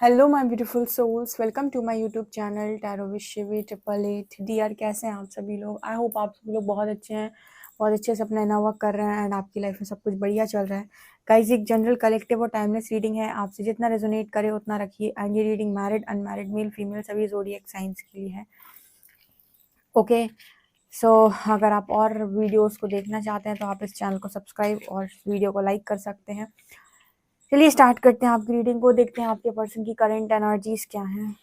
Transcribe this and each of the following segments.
Hello my beautiful souls, welcome to my YouTube channel tarot with Shivi 888 कैसे हैं आप सभी लोग। आई होप आप सभी लोग बहुत अच्छे हैं, बहुत अच्छे से अपना इनर वर्क कर रहे हैं एंड आपकी लाइफ में सब कुछ बढ़िया चल रहा है। गाइस, एक जनरल कलेक्टिव और टाइमलेस रीडिंग है, आपसे जितना रेजोनेट करे उतना रखिए। एंड ये reading married unmarried male female सभी ज़ोडिएक साइंस के लिए है। ओके, सो अगर आप और वीडियोस को देखना चाहते हैं तो आप इस चैनल को सब्सक्राइब और वीडियो को लाइक कर सकते हैं। चलिए स्टार्ट करते हैं आपकी रीडिंग को, देखते हैं आपके पर्सन की करंट एनर्जीज क्या हैं।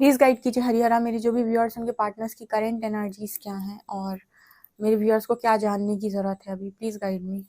प्लीज़ गाइड कीजिए हरिहरा मेरे जो भी व्यूअर्स उनके पार्टनर्स की करंट एनर्जीज क्या हैं और मेरे व्यूअर्स को क्या जानने की ज़रूरत है अभी। Please guide me.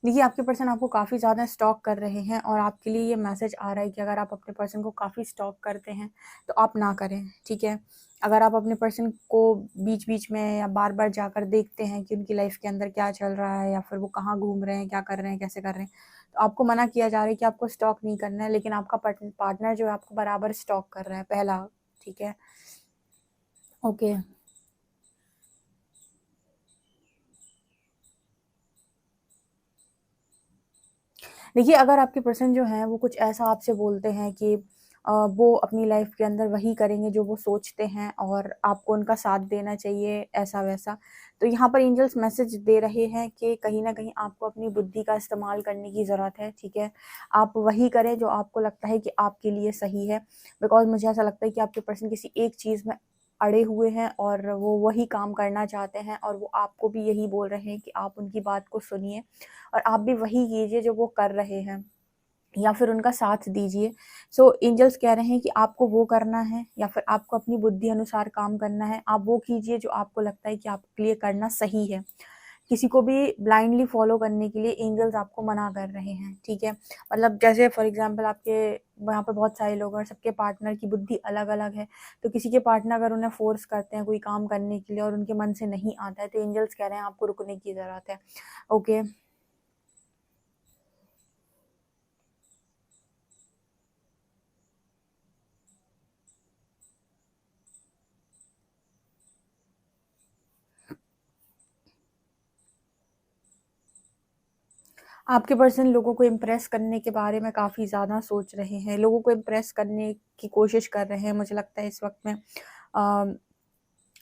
देखिए, आपके पर्सन आपको काफ़ी ज़्यादा स्टॉक कर रहे हैं और आपके लिए ये मैसेज आ रहा है कि अगर आप अपने पर्सन को काफ़ी स्टॉक करते हैं तो आप ना करें, ठीक है। अगर आप अपने पर्सन को बीच बीच में या बार बार जाकर देखते हैं कि उनकी लाइफ के अंदर क्या चल रहा है या फिर वो कहाँ घूम रहे हैं, क्या कर रहे हैं, कैसे कर रहे हैं, तो आपको मना किया जा रहा है कि आपको स्टॉक नहीं करना है। लेकिन आपका पार्टनर जो है आपको बराबर स्टॉक कर रहा है, पहला, ठीक है। ओके, देखिए, अगर आपके पर्सन जो हैं वो कुछ ऐसा आपसे बोलते हैं कि वो अपनी लाइफ के अंदर वही करेंगे जो वो सोचते हैं और आपको उनका साथ देना चाहिए ऐसा वैसा, तो यहाँ पर एंजल्स मैसेज दे रहे हैं कि कहीं ना कहीं आपको अपनी बुद्धि का इस्तेमाल करने की ज़रूरत है, ठीक है। आप वही करें जो आपको लगता है कि आपके लिए सही है। बिकॉज मुझे ऐसा लगता है कि आपके पर्सन किसी एक चीज़ में अड़े हुए हैं और वो वही काम करना चाहते हैं और वो आपको भी यही बोल रहे हैं कि आप उनकी बात को सुनिए और आप भी वही कीजिए जो वो कर रहे हैं या फिर उनका साथ दीजिए। सो एंजल्स कह रहे हैं कि आपको वो करना है या फिर आपको अपनी बुद्धि अनुसार काम करना है। आप वो कीजिए जो आपको लगता है कि आपके लिए करना सही है। किसी को भी ब्लाइंडली फॉलो करने के लिए एंजल्स आपको मना कर रहे हैं, ठीक है। मतलब जैसे फॉर एग्जांपल आपके यहाँ पर बहुत सारे लोग हैं और सबके पार्टनर की बुद्धि अलग अलग है, तो किसी के पार्टनर अगर उन्हें फोर्स करते हैं कोई काम करने के लिए और उनके मन से नहीं आता है तो एंजल्स कह रहे हैं आपको रुकने की ज़रूरत है। ओके, आपके पर्सन लोगों को इम्प्रेस करने के बारे में काफ़ी ज़्यादा सोच रहे हैं, लोगों को इम्प्रेस करने की कोशिश कर रहे हैं। मुझे लगता है इस वक्त में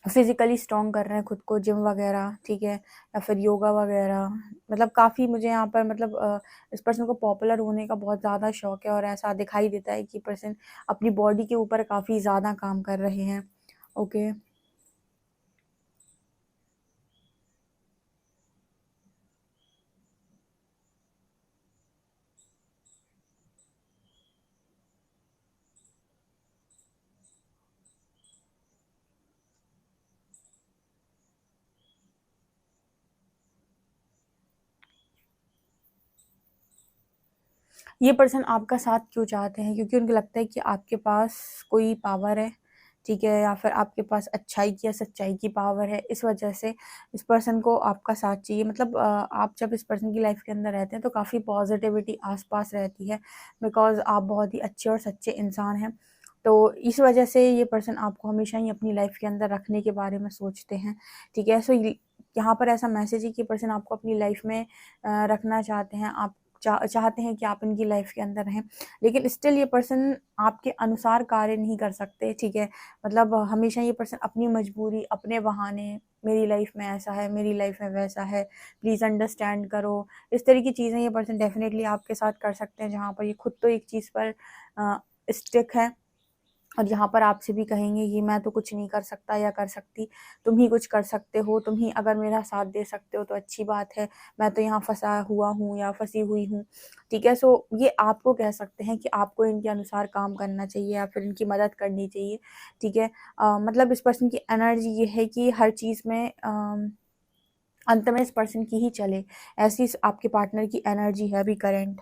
फिज़िकली स्ट्रॉन्ग कर रहे हैं खुद को, जिम वगैरह, ठीक है, या फिर योगा वगैरह। मतलब काफ़ी मुझे यहाँ पर मतलब इस पर्सन को पॉपुलर होने का बहुत ज़्यादा शौक है और ऐसा दिखाई देता है कि पर्सन अपनी बॉडी के ऊपर काफ़ी ज़्यादा काम कर रहे हैं। ओके, ये पर्सन आपका साथ क्यों चाहते हैं? क्योंकि उनको लगता है कि आपके पास कोई पावर है, ठीक है, या फिर आपके पास अच्छाई की या सच्चाई की पावर है। इस वजह से इस पर्सन को आपका साथ चाहिए। मतलब आप जब इस पर्सन की लाइफ के अंदर रहते हैं तो काफ़ी पॉजिटिविटी आसपास रहती है, बिकॉज आप बहुत ही अच्छे और सच्चे इंसान हैं। तो इस वजह से ये पर्सन आपको हमेशा ही अपनी लाइफ के अंदर रखने के बारे में सोचते हैं, ठीक है। सो यहाँ पर ऐसा मैसेज है कि पर्सन आपको अपनी लाइफ में रखना चाहते हैं, आप चाहते हैं कि आप इनकी लाइफ के अंदर रहें, लेकिन स्टिल ये पर्सन आपके अनुसार कार्य नहीं कर सकते, ठीक है। मतलब हमेशा ये पर्सन अपनी मजबूरी, अपने बहाने, मेरी लाइफ में ऐसा है, मेरी लाइफ में वैसा है, प्लीज़ अंडरस्टैंड करो, इस तरह की चीज़ें ये पर्सन डेफिनेटली आपके साथ कर सकते हैं, जहाँ पर ये खुद तो एक चीज़ पर स्टिक है और यहाँ पर आपसे भी कहेंगे कि मैं तो कुछ नहीं कर सकता या कर सकती, तुम ही कुछ कर सकते हो, तुम ही अगर मेरा साथ दे सकते हो तो अच्छी बात है, मैं तो यहाँ फंसा हुआ हूँ या फंसी हुई हूँ, ठीक है। सो ये आपको कह सकते हैं कि आपको इनके अनुसार काम करना चाहिए या फिर इनकी मदद करनी चाहिए, ठीक है। मतलब इस पर्सन की एनर्जी ये है कि हर चीज़ में अंत में इस पर्सन की ही चले, ऐसी आपके पार्टनर की एनर्जी है अभी करेंट।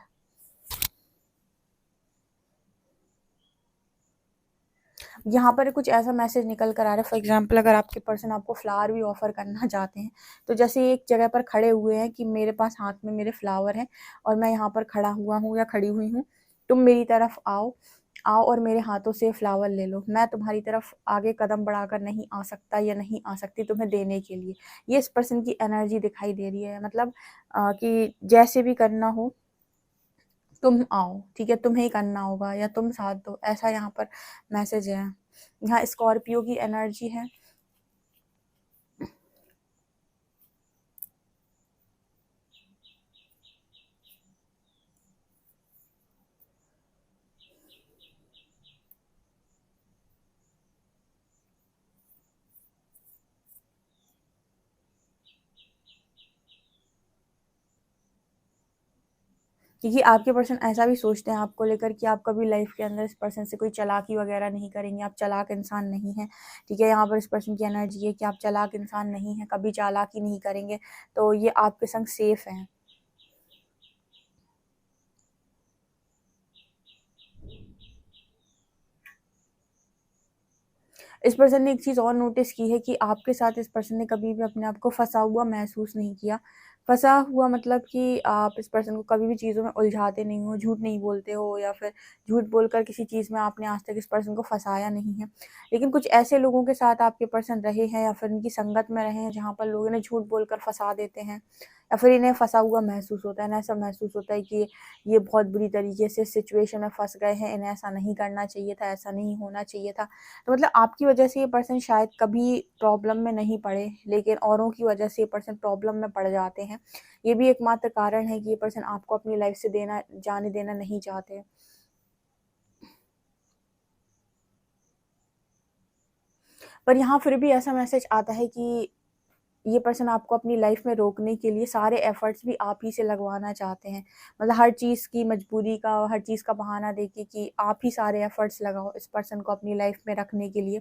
यहाँ पर कुछ ऐसा मैसेज निकल कर आ रहा है, फॉर एग्जांपल अगर आपके पर्सन आपको फ्लावर भी ऑफर करना चाहते हैं, तो जैसे एक जगह पर खड़े हुए हैं कि मेरे पास हाथ में मेरे फ्लावर हैं और मैं यहाँ पर खड़ा हुआ हूँ या खड़ी हुई हूँ, तुम मेरी तरफ आओ, आओ और मेरे हाथों से फ्लावर ले लो, मैं तुम्हारी तरफ आगे कदम बढ़ाकर नहीं आ सकता या नहीं आ सकती तुम्हें देने के लिए। ये इस पर्सन की एनर्जी दिखाई दे रही है, मतलब कि जैसे भी करना हो तुम आओ, ठीक है, तुम्हें ही करना होगा या तुम साथ दो, ऐसा यहाँ पर मैसेज है। यहाँ स्कॉर्पियो की एनर्जी है। क्योंकि आपके पर्सन ऐसा भी सोचते हैं आपको लेकर कि आप कभी लाइफ के अंदर इस पर्सन से कोई चालाकी वगैरह नहीं करेंगे, आप चालाक इंसान नहीं हैं, ठीक है। यहाँ पर इस पर्सन की एनर्जी है कि आप चालाक इंसान नहीं हैं, कभी चालाकी नहीं करेंगे, तो ये आपके संग सेफ हैं। इस पर्सन ने एक चीज़ और नोटिस की है कि आपके साथ इस पर्सन ने कभी भी अपने आप को फंसा हुआ महसूस नहीं किया। फंसा हुआ मतलब कि आप इस पर्सन को कभी भी चीज़ों में उलझाते नहीं हो, झूठ नहीं बोलते हो या फिर झूठ बोलकर किसी चीज़ में आपने आज तक इस पर्सन को फंसाया नहीं है। लेकिन कुछ ऐसे लोगों के साथ आपके पर्सन रहे हैं या फिर उनकी संगत में रहे हैं जहाँ पर लोग इन्हें झूठ बोलकर फंसा देते हैं या फिर इन्हें फंसा हुआ महसूस होता है। इन्हें ऐसा महसूस होता है कि ये बहुत बुरी तरीके से सिचुएशन में फंस गए हैं, इन्हें ऐसा नहीं करना चाहिए था, ऐसा नहीं होना चाहिए था। तो मतलब आपकी वजह से ये पर्सन शायद कभी प्रॉब्लम में नहीं पड़े, लेकिन औरों की वजह से ये पर्सन प्रॉब्लम में पड़ जाते हैं। ये भी एकमात्र कारण है कि ये पर्सन आपको अपनी लाइफ से जाने देना नहीं चाहते। पर यहाँ फिर भी ऐसा मैसेज आता है कि ये पर्सन आपको अपनी लाइफ में रोकने के लिए सारे एफर्ट्स भी आप ही से लगवाना चाहते हैं। मतलब हर चीज़ की मजबूरी का, हर चीज़ का बहाना देके कि आप ही सारे एफर्ट्स लगाओ इस पर्सन को अपनी लाइफ में रखने के लिए।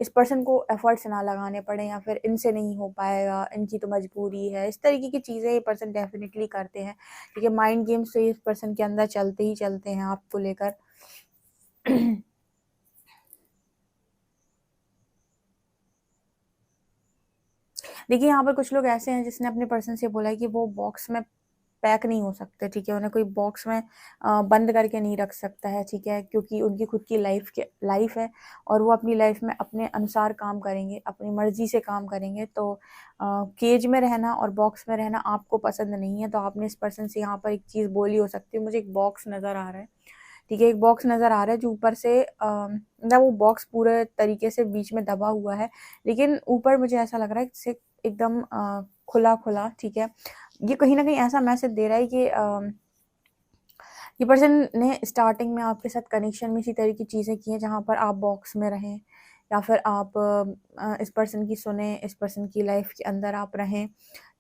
इस पर्सन को एफर्ट्स ना लगाने पड़े या फिर इनसे नहीं हो पाएगा, इनकी तो मजबूरी है। इस तरीके की चीज़ें ये पर्सन डेफ़िनिटली करते हैं। ठीक है, माइंड गेम्स तो इस पर्सन के अंदर चलते ही चलते हैं आपको लेकर। देखिए, यहाँ पर कुछ लोग ऐसे हैं जिसने अपने पर्सन से बोला है कि वो बॉक्स में पैक नहीं हो सकते, ठीक है? उन्हें कोई बॉक्स में बंद करके नहीं रख सकता है, ठीक है? क्योंकि उनकी खुद की लाइफ़ है और वो अपनी लाइफ़ में अपने अनुसार काम करेंगे, अपनी मर्ज़ी से काम करेंगे। तो केज में रहना और बॉक्स में रहना आपको पसंद नहीं है, तो आपने इस पर्सन से यहाँ पर एक चीज़ बोली हो सकती है, मुझे एक बॉक्स नज़र आ रहा है, ठीक है? एक बॉक्स नज़र आ रहा है जो ऊपर से मतलब वो बॉक्स पूरे तरीके से बीच में दबा हुआ है, लेकिन ऊपर मुझे ऐसा लग रहा है जैसे एकदम खुला-खुला, ठीक है? ये कहीं न कहीं ऐसा मैसेज दे रहा है कि ये पर्सन ने स्टार्टिंग में आपके साथ कनेक्शन में इसी तरह की चीज़ें की हैं जहाँ पर आप बॉक्स में रहें या फिर आप इस पर्सन की सुने, इस पर्सन की लाइफ के अंदर आप रहें,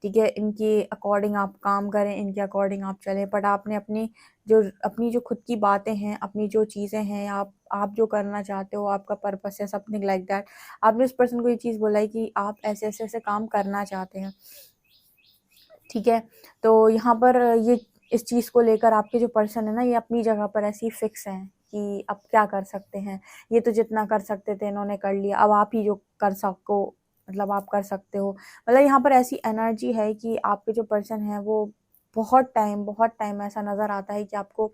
ठीक है? इनके अकॉर्डिंग आप काम करें, इनके अकॉर्डिंग आप चलें, बट आपने अपनी जो खुद की बातें हैं, अपनी जो चीज़ें हैं, आप जो करना चाहते हो, आपका पर्पस है समथिंग लाइक दैट, आपने उस पर्सन को ये चीज़ बोला है कि आप ऐसे-ऐसे काम करना चाहते हैं। ठीक है? तो यहाँ पर ये इस चीज़ को लेकर आपके जो पर्सन है ना, ये अपनी जगह पर ऐसे ही फिक्स हैं कि अब क्या कर सकते हैं। ये तो जितना कर सकते थे इन्होंने कर लिया, अब आप ही जो कर सको मतलब आप कर सकते हो। मतलब यहाँ पर ऐसी एनर्जी है कि आपके जो पर्सन है वो बहुत टाइम ऐसा नज़र आता है कि आपको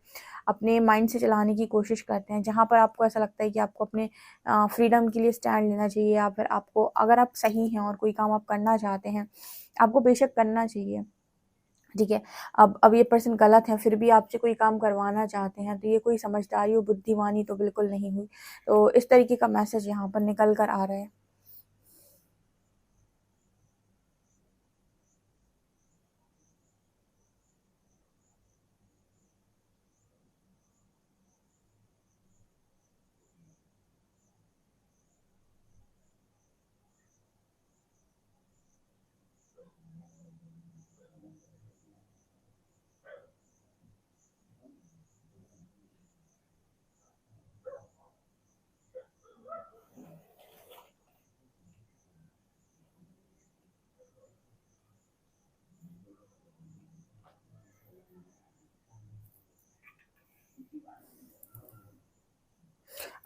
अपने माइंड से चलाने की कोशिश करते हैं। जहाँ पर आपको ऐसा लगता है कि आपको अपने फ्रीडम के लिए स्टैंड लेना चाहिए या फिर आपको अगर आप सही हैं और कोई काम आप करना चाहते हैं, आपको बेशक करना चाहिए। ठीक है? अब ये पर्सन गलत है, फिर भी आपसे कोई काम करवाना चाहते हैं, तो ये कोई समझदारी और बुद्धिमानी तो बिल्कुल नहीं हुई। तो इस तरीके का मैसेज यहाँ पर निकल कर आ रहा है।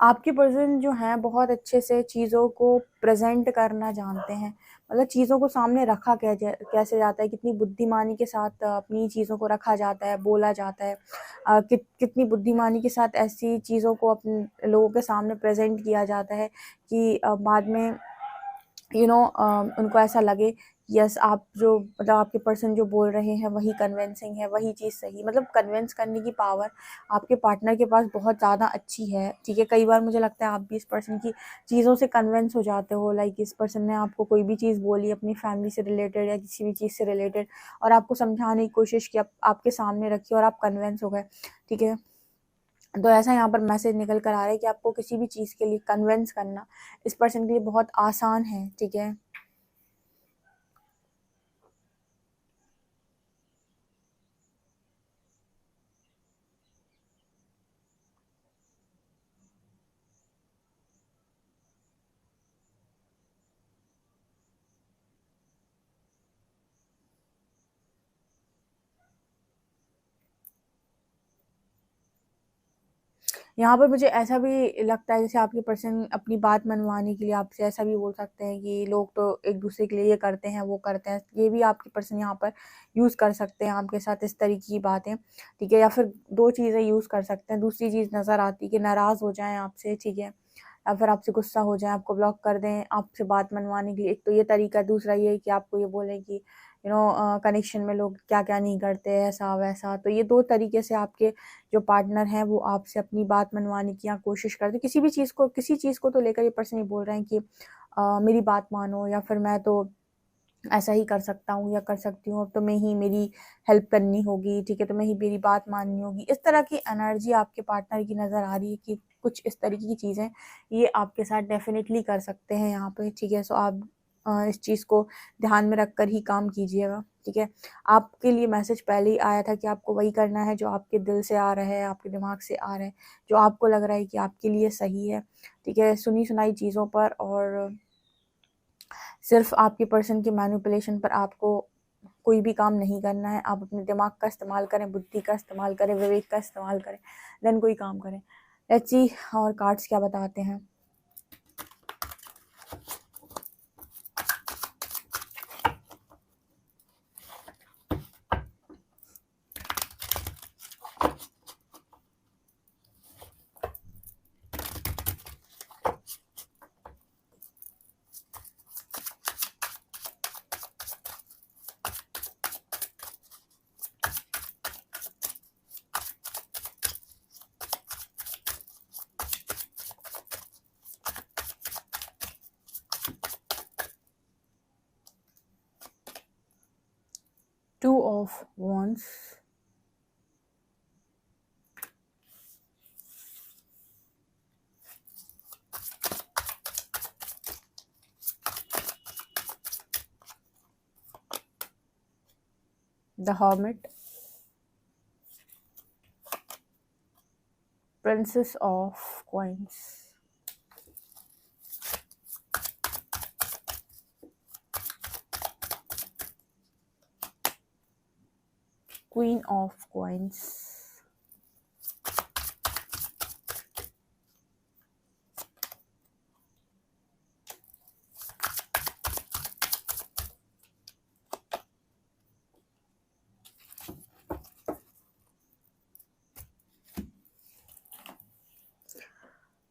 आपके पर्सन जो हैं बहुत अच्छे से चीज़ों को प्रेजेंट करना जानते हैं, मतलब चीज़ों को सामने रखा कैसे जाता है, कितनी बुद्धिमानी के साथ अपनी चीज़ों को रखा जाता है, बोला जाता है, कितनी बुद्धिमानी के साथ ऐसी चीज़ों को अपने लोगों के सामने प्रेजेंट किया जाता है कि बाद में उनको ऐसा लगे यस आप जो मतलब आपके पर्सन जो बोल रहे हैं वही कन्विंसिंग है, वही चीज़ सही, मतलब कन्विंस करने की पावर आपके पार्टनर के पास बहुत ज़्यादा अच्छी है। ठीक है, कई बार मुझे लगता है आप भी इस पर्सन की चीज़ों से कन्विंस हो जाते हो, लाइक इस पर्सन ने आपको कोई भी चीज़ बोली अपनी फैमिली से रिलेटेड या किसी भी चीज़ से रिलेटेड, और आपको समझाने की कोशिश की, आपके सामने रखी और आप कन्विंस हो गए। ठीक है, तो ऐसा यहाँ पर मैसेज निकल कर आ रहा है कि आपको किसी भी चीज़ के लिए कन्विंस करना इस पर्सन के लिए बहुत आसान है। ठीक है, यहाँ पर मुझे ऐसा भी लगता है जैसे आपके पर्सन अपनी बात मनवाने के लिए आपसे ऐसा भी बोल सकते हैं कि लोग तो एक दूसरे के लिए ये करते हैं वो करते हैं, ये भी आपके पर्सन यहाँ पर यूज़ कर सकते हैं आपके साथ इस तरीके की बातें। ठीक है, या फिर दो चीज़ें यूज़ कर सकते हैं, दूसरी चीज़ नज़र आती है कि नाराज़ हो जाएं आपसे। ठीक है, या फिर आपसे गुस्सा हो जाए, आपको ब्लॉक कर दें आपसे बात मनवाने के लिए, एक तो ये तरीका है। दूसरा ये है कि आपको ये बोलें कि कनेक्शन में लोग क्या क्या नहीं करते, ऐसा वैसा। तो ये दो तरीके से आपके जो पार्टनर हैं वो आपसे अपनी बात मनवाने की कोशिश करते हैं। किसी चीज़ को तो लेकर ये पर्सन ये बोल रहे हैं कि मेरी बात मानो, या फिर मैं तो ऐसा ही कर सकता हूँ या कर सकती हूँ, अब तो मैं ही मेरी हेल्प करनी होगी। ठीक है, तो मैं ही मेरी बात माननी होगी। इस तरह की एनर्जी आपके पार्टनर की नज़र आ रही है कि कुछ इस तरीके की चीज़ें ये आपके साथ डेफिनेटली कर सकते हैं यहाँ पे। ठीक है, सो आप इस चीज़ को ध्यान में रखकर ही काम कीजिएगा। ठीक है, आपके लिए मैसेज पहले ही आया था कि आपको वही करना है जो आपके दिल से आ रहा है, आपके दिमाग से आ रहा है, जो आपको लग रहा है कि आपके लिए सही है। ठीक है, सुनी सुनाई चीज़ों पर और सिर्फ आपके पर्सन की मैनिपुलेशन पर आपको कोई भी काम नहीं करना है। आप अपने दिमाग का इस्तेमाल करें, बुद्धि का इस्तेमाल करें, विवेक का इस्तेमाल करें, देन कोई काम करें। लेट्स सी और कार्ड्स क्या बताते हैं। Two of Wands, the Hermit, Princess of Coins, Queen of Coins,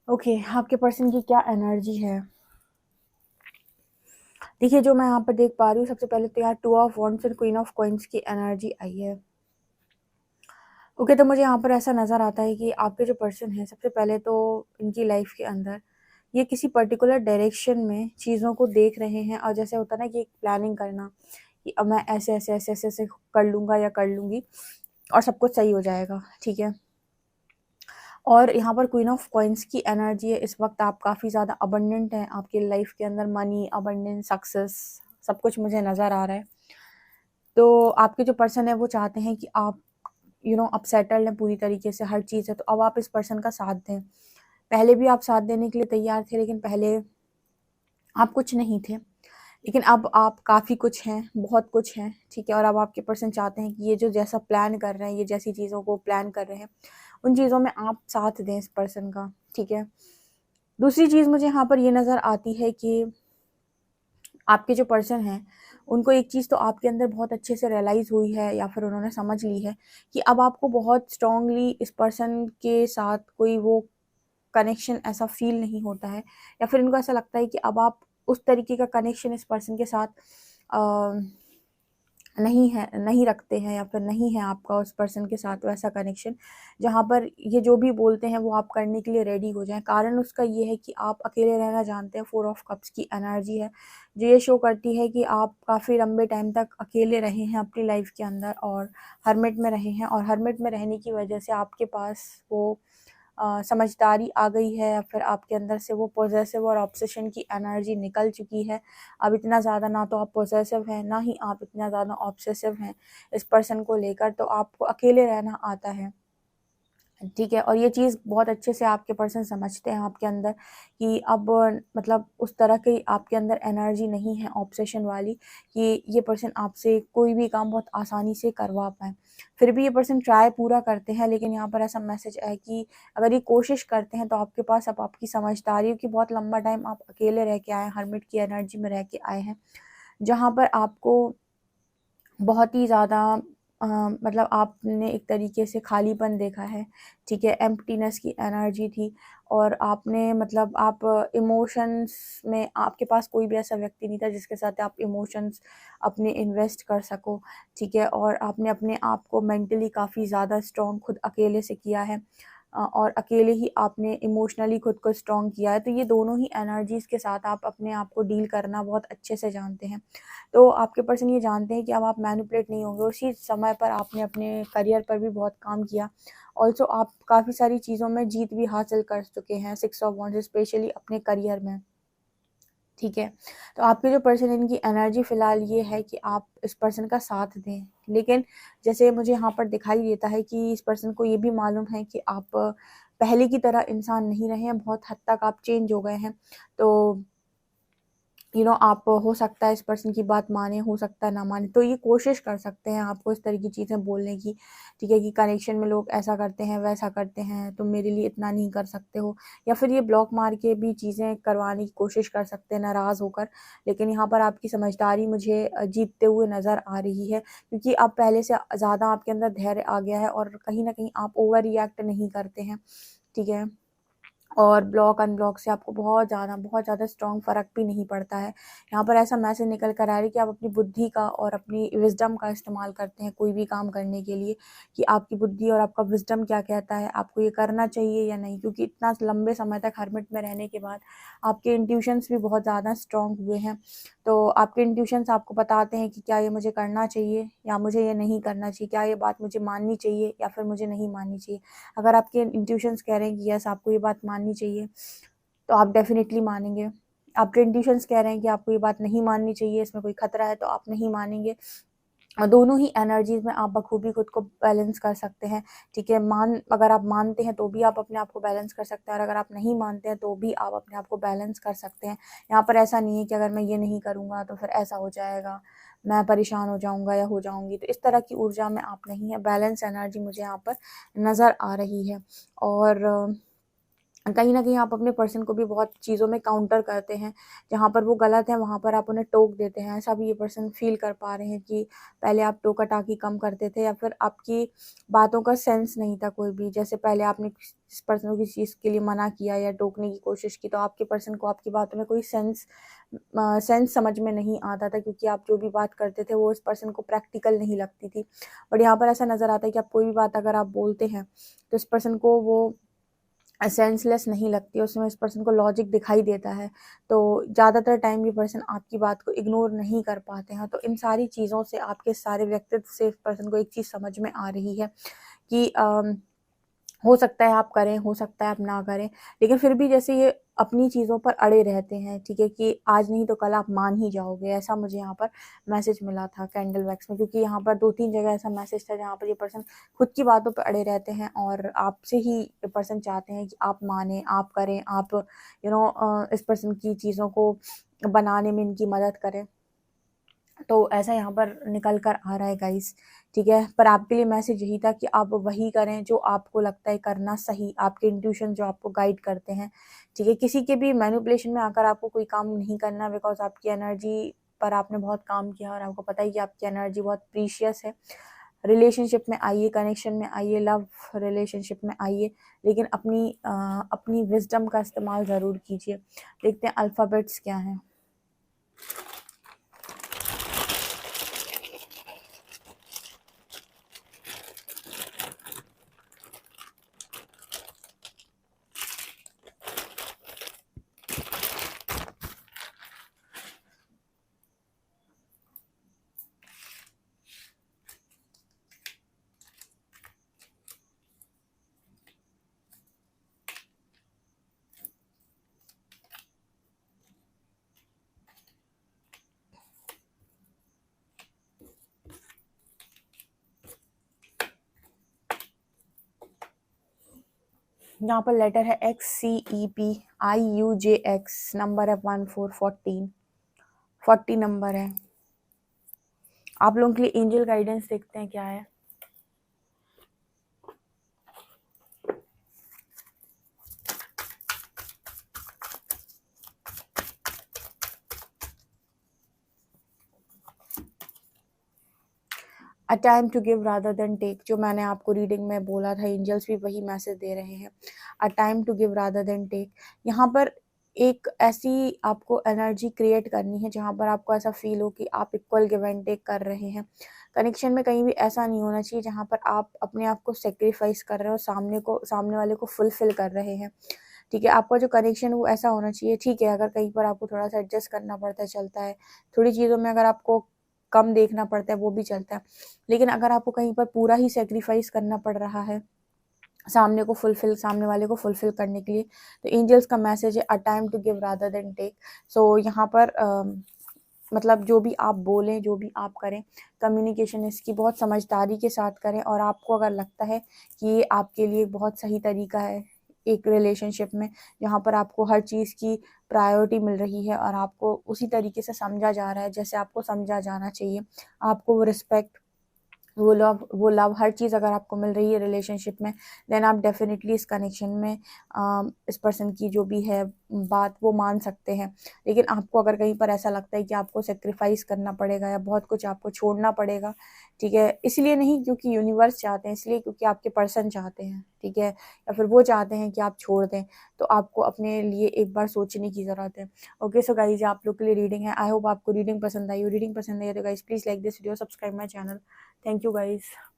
okay आपके पर्सन की क्या एनर्जी है। देखिए, जो मैं यहाँ पर देख पा रही हूँ, सबसे पहले तो यहाँ टू ऑफ वॉन्ड्स और क्वीन ऑफ कॉइन्स की एनर्जी आई है। ओके, तो मुझे यहाँ पर ऐसा नज़र आता है कि आपके जो पर्सन हैं, सबसे पहले तो इनकी लाइफ के अंदर ये किसी पर्टिकुलर डायरेक्शन में चीज़ों को देख रहे हैं, और जैसे होता है ना कि एक प्लानिंग करना कि अब मैं ऐसे ऐसे ऐसे ऐसे ऐसे कर लूँगा या कर लूँगी और सब कुछ सही हो जाएगा। ठीक है, और यहाँ पर क्वीन ऑफ कॉइन्स की एनर्जी है। इस वक्त आप काफ़ी ज़्यादा अबंडेंट हैं, आपकी लाइफ के अंदर मनी, अबंडेंस, सक्सेस सब कुछ मुझे नज़र आ रहा है। तो आपके जो पर्सन है वो चाहते हैं कि आप अब सेटल्ड हैं पूरी तरीके से, हर चीज़ है, तो अब आप इस पर्सन का साथ दें। पहले भी आप साथ देने के लिए तैयार थे, लेकिन पहले आप कुछ नहीं थे, लेकिन अब आप काफ़ी कुछ हैं, बहुत कुछ हैं। ठीक है, और अब आपके पर्सन चाहते हैं कि ये जो जैसा प्लान कर रहे हैं, ये जैसी चीज़ों को प्लान कर रहे हैं, उन चीज़ों में आप साथ दें इस पर्सन का। ठीक है, दूसरी चीज़ मुझे यहाँ पर ये नज़र आती है कि आपके जो पर्सन हैं, उनको एक चीज़ तो आपके अंदर बहुत अच्छे से रियलाइज़ हुई है या फिर उन्होंने समझ ली है कि अब आपको बहुत स्ट्रॉन्गली इस पर्सन के साथ कोई वो कनेक्शन ऐसा फ़ील नहीं होता है, या फिर इनको ऐसा लगता है कि अब आप उस तरीके का कनेक्शन इस पर्सन के साथ अ, नहीं रखते हैं, या फिर नहीं है आपका उस पर्सन के साथ वैसा कनेक्शन जहाँ पर ये जो भी बोलते हैं वो आप करने के लिए रेडी हो जाएं। कारण उसका ये है कि आप अकेले रहना जानते हैं। 4 ऑफ कप्स की एनर्जी है जो ये शो करती है कि आप काफ़ी लंबे टाइम तक अकेले रहे हैं अपनी लाइफ के अंदर, और हर्मिट में रहे हैं, और हर्मिट में रहने की वजह से आपके पास वो समझदारी आ गई है, या फिर आपके अंदर से वो पॉसेसिव और ऑब्सेशन की एनर्जी निकल चुकी है। अब इतना ज़्यादा ना तो आप पॉसेसिव हैं, ना ही आप इतना ज़्यादा ऑब्सेसिव हैं इस पर्सन को लेकर, तो आपको अकेले रहना आता है, ठीक है। और ये चीज़ बहुत अच्छे से आपके पर्सन समझते हैं आपके अंदर कि अब मतलब उस तरह की आपके अंदर एनर्जी नहीं है ऑब्सेशन वाली कि ये पर्सन आपसे कोई भी काम बहुत आसानी से करवा पाए। फिर भी ये पर्सन ट्राई पूरा करते हैं, लेकिन यहाँ पर ऐसा मैसेज है कि अगर ये कोशिश करते हैं तो आपके पास अब आपकी समझदारी हो कि बहुत लंबा टाइम आप अकेले रह के आए हैं, हर्मिट की एनर्जी में रह के आए हैं, जहाँ पर आपको बहुत ही ज़्यादा मतलब आपने एक तरीके से खालीपन देखा है, ठीक है, एम्प्टीनेस की एनर्जी थी, और आपने मतलब आप इमोशंस में आपके पास कोई भी ऐसा व्यक्ति नहीं था जिसके साथ आप इमोशंस अपने इन्वेस्ट कर सको, ठीक है, और आपने अपने आप को मेंटली काफ़ी ज़्यादा स्ट्रॉन्ग खुद अकेले से किया है, और अकेले ही आपने इमोशनली खुद को स्ट्रॉन्ग किया है। तो ये दोनों ही एनर्जीज़ के साथ आप अपने आप को डील करना बहुत अच्छे से जानते हैं। तो आपके पर्सन ये जानते हैं कि अब आप मैनिपुलेट नहीं होंगे। उसी समय पर आपने अपने करियर पर भी बहुत काम किया। ऑल्सो आप काफ़ी सारी चीज़ों में जीत भी हासिल कर चुके हैं, 6 ऑफ वांड्स स्पेशली अपने करियर में, ठीक है। तो आपके जो पर्सन है इनकी एनर्जी फ़िलहाल ये है कि आप इस पर्सन का साथ दें। लेकिन जैसे मुझे यहाँ पर दिखाई देता है कि इस पर्सन को ये भी मालूम है कि आप पहले की तरह इंसान नहीं रहे हैं, बहुत हद तक आप चेंज हो गए हैं। तो आप हो सकता है इस पर्सन की बात माने, हो सकता है ना माने, तो ये कोशिश कर सकते हैं आपको इस तरह की चीज़ें बोलने की, ठीक है, कि कनेक्शन में लोग ऐसा करते हैं, वैसा करते हैं, तुम मेरे लिए इतना नहीं कर सकते हो, या फिर ये ब्लॉक मार के भी चीज़ें करवाने की कोशिश कर सकते हैं नाराज़ होकर। लेकिन यहाँ पर आपकी समझदारी मुझे जीतते हुए नज़र आ रही है, क्योंकि अब पहले से ज़्यादा आपके अंदर धैर्य आ गया है, और कहीं न कहीं आप ओवर रिएक्ट नहीं करते हैं, ठीक है। और ब्लॉक अनब्लॉक से आपको बहुत ज़्यादा स्ट्रॉन्ग फ़र्क भी नहीं पड़ता है। यहाँ पर ऐसा मैसेज निकल कर आ रहा है कि आप अपनी बुद्धि का और अपनी विज़डम का इस्तेमाल करते हैं कोई भी काम करने के लिए, कि आपकी बुद्धि और आपका विज़डम क्या कहता है, आपको ये करना चाहिए या नहीं। क्योंकि इतना लंबे समय तक हर्मिट में रहने के बाद आपके इंट्यूशंस भी बहुत ज़्यादा स्ट्रॉन्ग हुए हैं। तो आपके इंट्यूशंस आपको बताते हैं कि क्या ये मुझे करना चाहिए या मुझे ये नहीं करना चाहिए, क्या ये बात मुझे माननी चाहिए या फिर मुझे नहीं माननी चाहिए। अगर आपके इंट्यूशंस कह रहे हैं कि यस आपको ये बात माननी चाहिए, तो आप डेफ़िनेटली मानेंगे। आपके इंट्यूशंस कह रहे हैं कि आपको ये बात नहीं माननी चाहिए, इसमें कोई खतरा है, तो आप नहीं मानेंगे। और दोनों ही एनर्जीज़ में आप बखूबी खुद को बैलेंस कर सकते हैं, ठीक है। अगर आप मानते हैं तो भी आप अपने आप को बैलेंस कर सकते हैं, और अगर आप नहीं मानते हैं तो भी आप अपने आप को बैलेंस कर सकते हैं। यहाँ पर ऐसा नहीं है कि अगर मैं ये नहीं करूँगा तो फिर ऐसा हो जाएगा, मैं परेशान हो जाऊँगा या हो जाऊँगी। तो इस तरह की ऊर्जा में आप नहीं हैं, बैलेंस एनर्जी मुझे यहाँ पर नज़र आ रही है। और कहीं न कहीं आप अपने पर्सन को भी बहुत चीज़ों में काउंटर करते हैं, जहाँ पर वो गलत है वहाँ पर आप उन्हें टोक देते हैं। ऐसा भी ये पर्सन फ़ील कर पा रहे हैं कि पहले आप टोका-टाकी कम करते थे, या फिर आपकी बातों का सेंस नहीं था कोई भी। जैसे पहले आपने जिस पर्सन को किसी चीज़ के लिए मना किया या टोकने की कोशिश की, तो आपके पर्सन को आपकी बातों में कोई सेंस समझ में नहीं आता था, क्योंकि आप जो भी बात करते थे वो इस पर्सन को प्रैक्टिकल नहीं लगती थी। बट यहाँ पर ऐसा नज़र आता है कि आप कोई भी बात अगर आप बोलते हैं, तो इस पर्सन को वो सेंसलेस नहीं लगती, उसमें इस पर्सन को लॉजिक दिखाई देता है। तो ज़्यादातर टाइम ये पर्सन आपकी बात को इग्नोर नहीं कर पाते हैं। तो इन सारी चीज़ों से, आपके सारे व्यक्तित्व से इस पर्सन को एक चीज़ समझ में आ रही है कि हो सकता है आप करें, हो सकता है आप ना करें, लेकिन फिर भी जैसे ये अपनी चीज़ों पर अड़े रहते हैं, ठीक है, कि आज नहीं तो कल आप मान ही जाओगे। ऐसा मुझे यहाँ पर मैसेज मिला था कैंडल वैक्स में, क्योंकि यहाँ पर 2-3 जगह ऐसा मैसेज था जहाँ पर ये पर्सन खुद की बातों पे अड़े रहते हैं, और आपसे ही ये पर्सन चाहते हैं कि आप मानें, आप करें, आप इस पर्सन की चीज़ों को बनाने में इनकी मदद करें। तो ऐसा यहाँ पर निकल कर आ रहा है गाइस, ठीक है। पर आपके लिए मैसेज यही था कि आप वही करें जो आपको लगता है करना सही, आपके इंट्यूशन जो आपको गाइड करते हैं, ठीक है। किसी के भी मैनिपुलेशन में आकर आपको कोई काम नहीं करना, बिकॉज आपकी एनर्जी पर आपने बहुत काम किया और आपको पता ही कि आपकी एनर्जी बहुत प्रीशियस है। रिलेशनशिप में आइए, कनेक्शन में आइए, लव रिलेशनशिप में आइए, लेकिन अपनी विजडम का इस्तेमाल ज़रूर कीजिए। देखते हैं अल्फ़ाबेट्स क्या हैं। यहाँ पर लेटर है XCEPIUJX, नंबर है 1414 नंबर है। आप लोगों के लिए एंजल गाइडेंस देखते हैं क्या है। A time to give rather than take, जो मैंने आपको रीडिंग में बोला था, एंजल्स भी वही मैसेज दे रहे हैं। A time to give rather than take, यहाँ पर एक ऐसी आपको एनर्जी क्रिएट करनी है जहाँ पर आपको ऐसा फील हो कि आप इक्वल गिव एंड टेक कर रहे हैं। कनेक्शन में कहीं भी ऐसा नहीं होना चाहिए जहाँ पर आप अपने आप को सेक्रीफाइस कर रहे हो, सामने वाले को फुलफिल कर रहे हैं, ठीक है। आपका जो कनेक्शन वो ऐसा होना चाहिए, ठीक है। अगर कहीं पर आपको थोड़ा सा एडजस्ट करना पड़ता है, चलता है। थोड़ी चीज़ों में अगर आपको कम देखना पड़ता है, वो भी चलता है। लेकिन अगर आपको कहीं पर पूरा ही सेक्रीफाइस करना पड़ रहा है सामने वाले को फुलफिल करने के लिए, तो एंजल्स का मैसेज है a time to give rather than take. So यहाँ पर मतलब जो भी आप बोलें, जो भी आप करें, कम्युनिकेशन इसकी बहुत समझदारी के साथ करें। और आपको अगर लगता है कि ये आपके लिए बहुत सही तरीका है एक रिलेशनशिप में, जहाँ पर आपको हर चीज़ की प्रायोरिटी मिल रही है और आपको उसी तरीके से समझा जा रहा है जैसे आपको समझा जाना चाहिए, आपको वो रिस्पेक्ट, वो लव हर चीज़ अगर आपको मिल रही है रिलेशनशिप में, देन आप डेफिनेटली इस कनेक्शन में इस पर्सन की जो भी है बात वो मान सकते हैं। लेकिन आपको अगर कहीं पर ऐसा लगता है कि आपको सेक्रीफाइस करना पड़ेगा या बहुत कुछ आपको छोड़ना पड़ेगा, ठीक है, इसलिए नहीं क्योंकि यूनिवर्स चाहते हैं, इसलिए क्योंकि आपके पर्सन चाहते हैं, ठीक है, या फिर वो चाहते हैं कि आप छोड़ दें, तो आपको अपने लिए एक बार सोचने की ज़रूरत है। ओके, सो गाइज आप लोग के लिए रीडिंग है। आई होप आपको रीडिंग पसंद आई हो। रीडिंग पसंद आई है तो guys please like this video, subscribe my channel. Thank you guys.